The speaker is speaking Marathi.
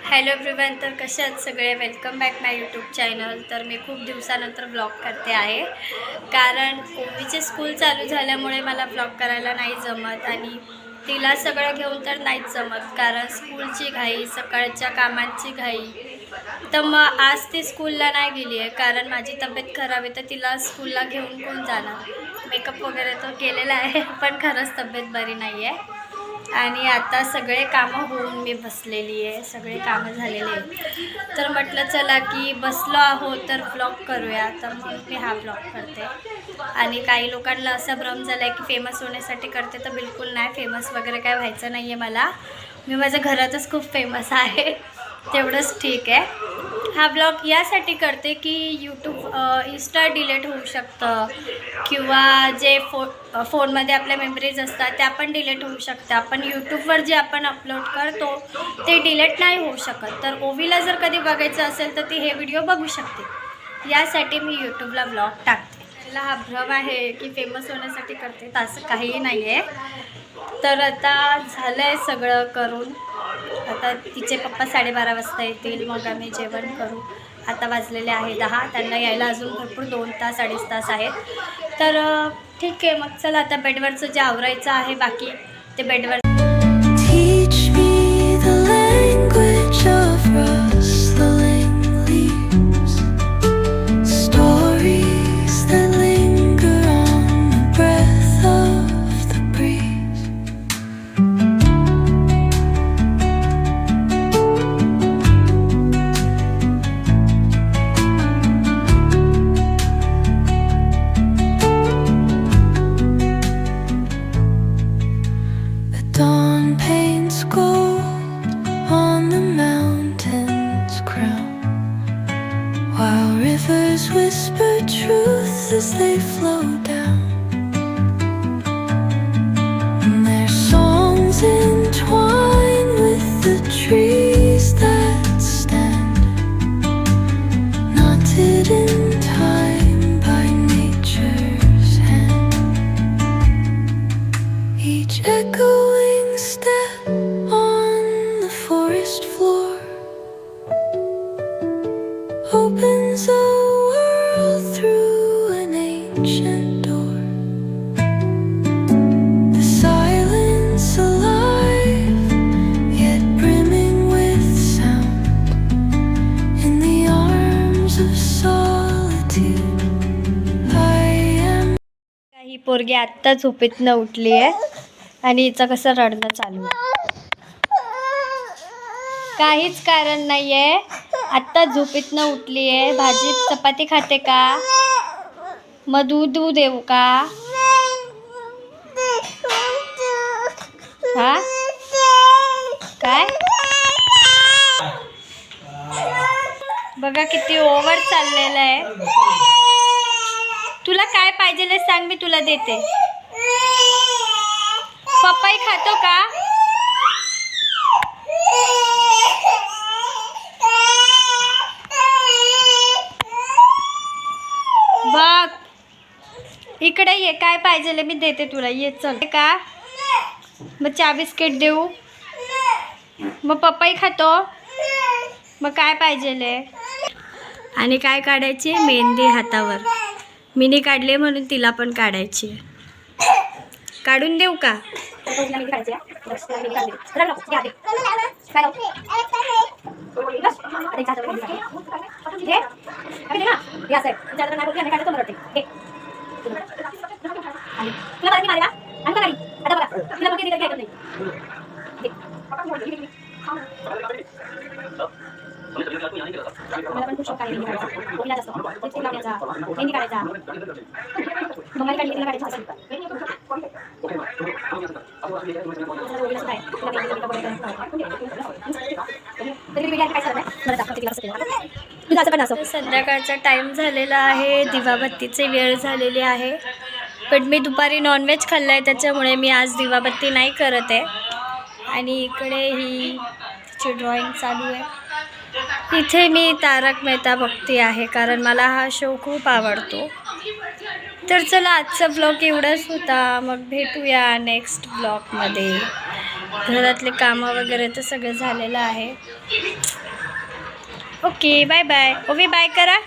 हॅलो एव्हरीवन, तर कसे आहात सगळे. वेलकम बॅक माय यूट्यूब चॅनल. तर मी खूप दिवसानंतर ब्लॉग करते आहे, कारण ओवीचे स्कूल चालू झाल्यामुळे मला ब्लॉग करायला नाही जमत आणि तिला सगळं घेऊन तर नाहीच जमत, कारण स्कूलची घाई, सकाळच्या कामांची घाई. तर मग आज ती स्कूलला नाही गेली आहे, कारण माझी तब्येत खराब आहे. तर तिला स्कूलला घेऊन कोण जाणार. मेकअप वगैरे तर केलेला आहे, पण खरंच तब्येत बरी नाही आहे. आणि आता सगळे कामं होऊन मी बसलेली आहे, सगळे कामं झालेले आहेत. तर म्हटलं चला की बसलो आहोत तर व्लॉग करूया. तर मग मी हा व्लॉग करते. आणि काही लोकांना असा भ्रम झाला आहे की फेमस होण्यासाठी करते, तर बिलकुल नाही. फेमस वगैरे काय व्हायचं नाही आहे मला. मी माझ्या घरातच खूप फेमस आहे, तेवढंच ठीक आहे. हा ब्लॉग यासाठी करते की इंस्टा डिलीट होऊ शकतं, किंवा जे फोनमध्ये आपल्या मेमरीज असतात त्या पण डिलीट होऊ शकतात. पण यूट्यूबवर जे आपण अपलोड करतो ते डिलीट नाही होऊ शकत. तर ओवीला जर कधी बघायचं असेल तर ती हे व्हिडिओ बघू शकते. यासाठी मी यूट्यूबला ब्लॉग टाकते. मला हा भ्रम आहे की फेमस होण्यासाठी करते, तर असं काहीही नाही आहे. तर आता झालं आहे सगळं करून. आता तिचे पप्पा 12:30 वाजता येतील, मग आम्ही जेवण करू. आता वाजलेले आहे 10. त्यांना यायला अजून भरपूर 2 तास 2.5 तास आहेत. तर ठीक आहे, मग चला आता बेडवरचं जे आवरायचं आहे बाकी ते बेडवर. Teach me the language of rustling leaves, stories that linger on the breath of the breeze. The dawn paints gold on the mountain's crown, while rivers whisper truth as they flow down. And their songs entwine with the trees that stand, knotted in time by nature's hand. Each echoing step on the forest floor opens a world through an ancient door. The silence alive, yet brimming with sound. In the arms of solitude, I am. ही पोरगी आत्ता झोपेतनं उठली आहे आणि हिचं कसं रडणं चालू आहे. काहीच कारण नाही आहे, आत्ता झोपेतनं उठली आहे. भाजी चपाती खाते का? मग दूध देऊ का? हा काय बघा किती ओव्हर चाललेलं आहे. तुला काय पाहिजे सांग, मी तुला देते. पपई खातो का? बघ इकडे ये, काय पाहिजे मी देते तुला. ये चल का? मग चहा बिस्किट देऊ? मग पपई खातो? मग काय पाहिजे? आणि काय काढायची? मेहंदी हातावर. मिनी काढले म्हणून तिला पण काढायची. काढून देऊ का? संध्याकाळचा टाइम झालेला आहे, दिवाबत्तीची वेळ झालेली आहे. पण मी दुपारी नॉनव्हेज खाल्लं आहे, त्याच्यामुळे मी आज दिवाबत्ती नाही करत आहे. आणि इकडे ही तिची ड्रॉइंग चालू आहे. इथे मी तारक मेहता बघते आहे, कारण मला हा शो खूप आवडतो. तर चला आजचा ब्लॉग एवढाच होता. मग भेटूया नेक्स्ट ब्लॉगमध्ये. घरातले कामं वगैरे तर सगळं झालेलं आहे. Okay bye bye. Ovi bye करा.